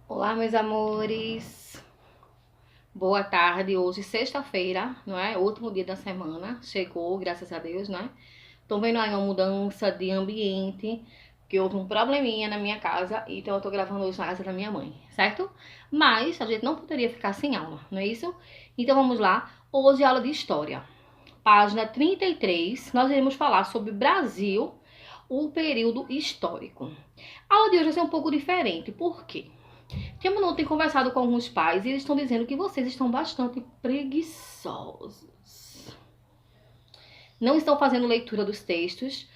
Olá, meus amores. Boa tarde. Hoje, sexta-feira, não é? Último dia da semana. Chegou, graças a Deus, né? Tô vendo aí uma mudança de ambiente, que houve um probleminha na minha casa, então eu tô gravando hoje na casa da minha mãe, certo? Mas a gente não poderia ficar sem aula, não é isso? Então vamos lá. Hoje, aula de história. Página 33, nós iremos falar sobre Brasil, o período histórico. A aula de hoje vai ser um pouco diferente, por quê? Tia Manu tem conversado com alguns pais e eles estão dizendo que vocês estão bastante preguiçosos. Não estão fazendo leitura dos textos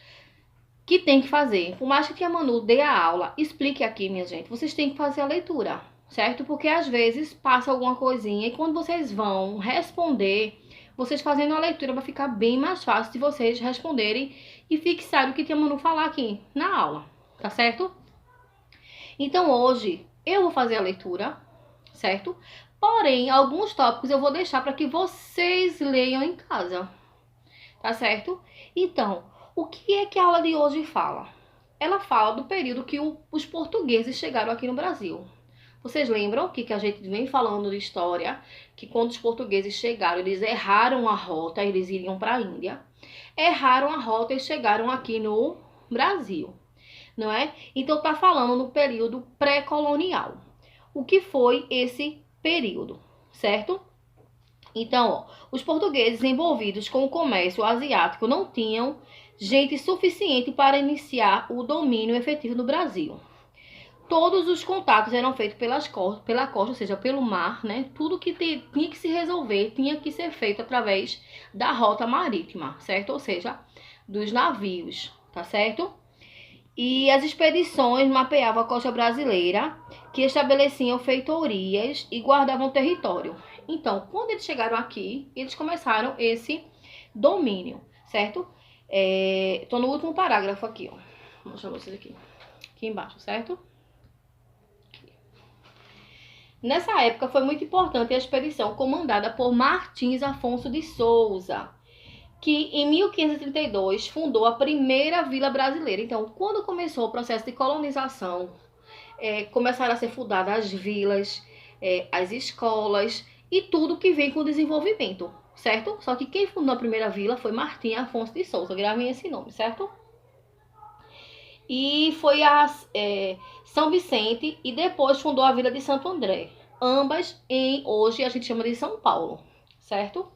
que tem que fazer. Por mais que a tia Manu dê a aula, explique aqui, minha gente, vocês têm que fazer a leitura, certo? Porque às vezes passa alguma coisinha e quando vocês vão responder, vocês fazendo a leitura vai ficar bem mais fácil de vocês responderem e fixarem o que a tia Manu falar aqui na aula, tá certo? Então hoje eu vou fazer a leitura, certo? Porém, alguns tópicos eu vou deixar para que vocês leiam em casa, tá certo? Então, o que é que a aula de hoje fala? Ela fala do período que os portugueses chegaram aqui no Brasil. Vocês lembram que a gente vem falando de história, que quando os portugueses chegaram, eles erraram a rota, eles iriam para a Índia. Erraram a rota e chegaram aqui no Brasil, não é? Então tá falando no período pré-colonial. O que foi esse período, certo? Então, ó, os portugueses envolvidos com o comércio asiático não tinham gente suficiente para iniciar o domínio efetivo no Brasil. Todos os contatos eram feitos pela costa, ou seja, pelo mar, né? Tudo que tinha que se resolver tinha que ser feito através da rota marítima, certo? Ou seja, dos navios, tá certo? E as expedições mapeavam a costa brasileira, que estabeleciam feitorias e guardavam território. Então, quando eles chegaram aqui, eles começaram esse domínio, certo? Tô no último parágrafo aqui, ó. Vou mostrar pra vocês aqui embaixo, certo? Nessa época foi muito importante a expedição comandada por Martins Afonso de Souza, que em 1532 fundou a primeira vila brasileira. Então, quando começou o processo de colonização, começaram a ser fundadas as vilas, as escolas e tudo que vem com o desenvolvimento, certo? Só que quem fundou a primeira vila foi Martim Afonso de Souza, gravem esse nome, certo? E foi São Vicente e depois fundou a vila de Santo André, ambas hoje a gente chama de São Paulo, certo?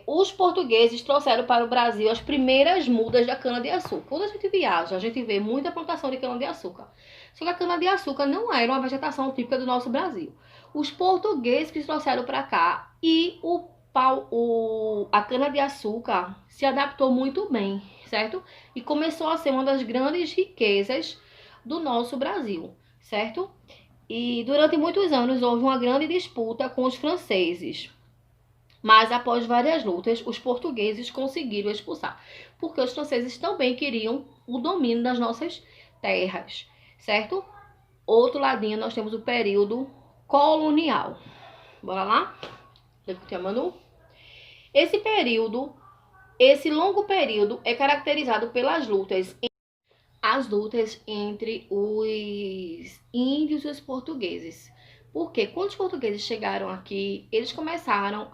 Os portugueses trouxeram para o Brasil as primeiras mudas da cana-de-açúcar. Quando a gente viaja, a gente vê muita plantação de cana-de-açúcar. Só que a cana-de-açúcar não era uma vegetação típica do nosso Brasil. Os portugueses que trouxeram para cá e a cana-de-açúcar se adaptou muito bem, certo? E começou a ser uma das grandes riquezas do nosso Brasil, certo? E durante muitos anos houve uma grande disputa com os franceses. Mas após várias lutas, os portugueses conseguiram expulsar, porque os franceses também queriam o domínio das nossas terras, certo? Outro ladinho nós temos o período colonial. Bora lá? Manu? Esse período, esse longo período é caracterizado pelas lutas, as lutas entre os índios e os portugueses. Porque quando os portugueses chegaram aqui, eles começaram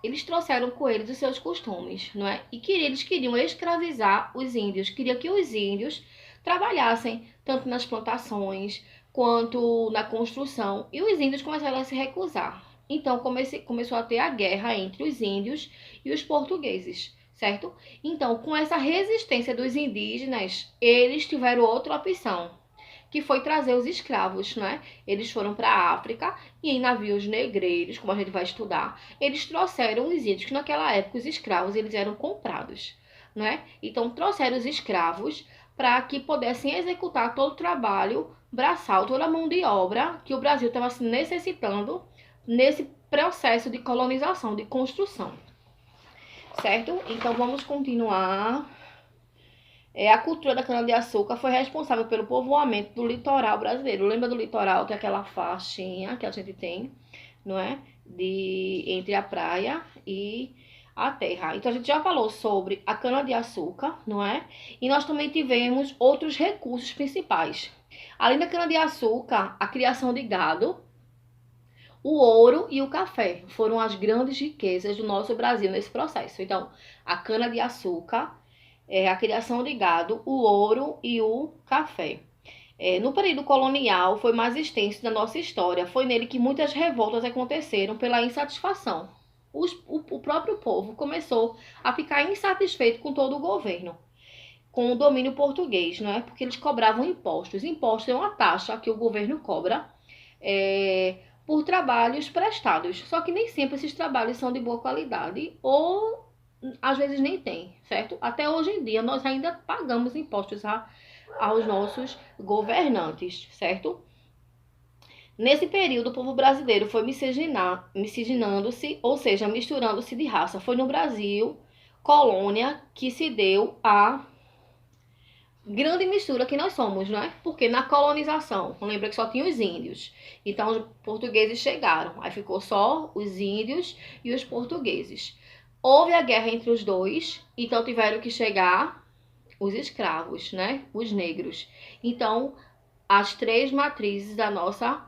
eles trouxeram com eles os seus costumes, não é? E eles queriam escravizar os índios, queriam que os índios trabalhassem tanto nas plantações quanto na construção. E os índios começaram a se recusar. Então começou a ter a guerra entre os índios e os portugueses, certo? Então, com essa resistência dos indígenas, eles tiveram outra opção, que foi trazer os escravos, né? Eles foram para a África e em navios negreiros, como a gente vai estudar, eles trouxeram os índios, que naquela época os escravos eles eram comprados, né? Então trouxeram os escravos para que pudessem executar todo o trabalho braçal, toda a mão de obra que o Brasil estava se necessitando nesse processo de colonização, de construção, certo? Então vamos continuar. A cultura da cana-de-açúcar foi responsável pelo povoamento do litoral brasileiro. Lembra do litoral, que é aquela faixinha que a gente tem, não é? Entre a praia e a terra. Então a gente já falou sobre a cana-de-açúcar, não é? E nós também tivemos outros recursos principais, Além da cana-de-açúcar, a criação de gado, o ouro e o café foram as grandes riquezas do nosso Brasil nesse processo. Então, a cana-de-açúcar, a criação de gado, o ouro e o café. No período colonial, foi mais extenso da nossa história. Foi nele que muitas revoltas aconteceram pela insatisfação. O próprio povo começou a ficar insatisfeito com todo o governo, com o domínio português, não é? Porque eles cobravam impostos. Impostos é uma taxa que o governo cobra por trabalhos prestados. Só que nem sempre esses trabalhos são de boa qualidade ou às vezes nem tem, certo? Até hoje em dia nós ainda pagamos impostos aos nossos governantes, certo? Nesse período, o povo brasileiro foi miscigenando-se, ou seja, misturando-se de raça. Foi no Brasil, colônia, que se deu a grande mistura que nós somos, né? Porque na colonização, lembra que só tinha os índios. Então, os portugueses chegaram. Aí ficou só os índios e os portugueses. Houve a guerra entre os dois, então tiveram que chegar os escravos, né? Os negros. Então, as três matrizes da nossa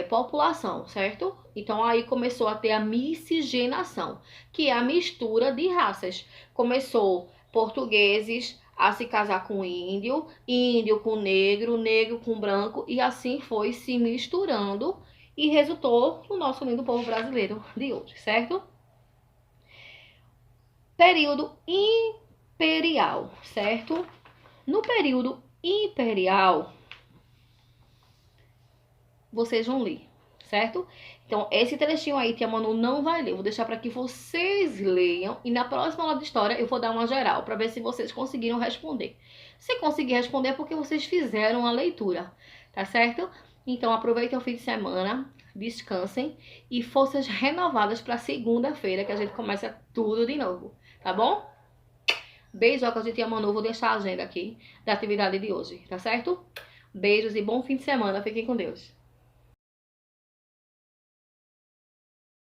população, certo? Então, aí começou a ter a miscigenação, que é a mistura de raças. Começou portugueses a se casar com índio, índio com negro, negro com branco, e assim foi se misturando e resultou no nosso lindo povo brasileiro de hoje, certo? Período imperial, certo? No período imperial, vocês vão ler, certo? Então, esse trechinho aí, Tia Manu não vai ler. Eu vou deixar para que vocês leiam. E na próxima aula de história, eu vou dar uma geral para ver se vocês conseguiram responder. Se conseguir responder, é porque vocês fizeram a leitura, tá certo? Então, aproveitem o fim de semana, descansem e forças renovadas para segunda-feira, que a gente começa tudo de novo, tá bom? Beijocas de Tia Manu. Vou deixar a agenda aqui da atividade de hoje, tá certo? Beijos e bom fim de semana. Fiquem com Deus.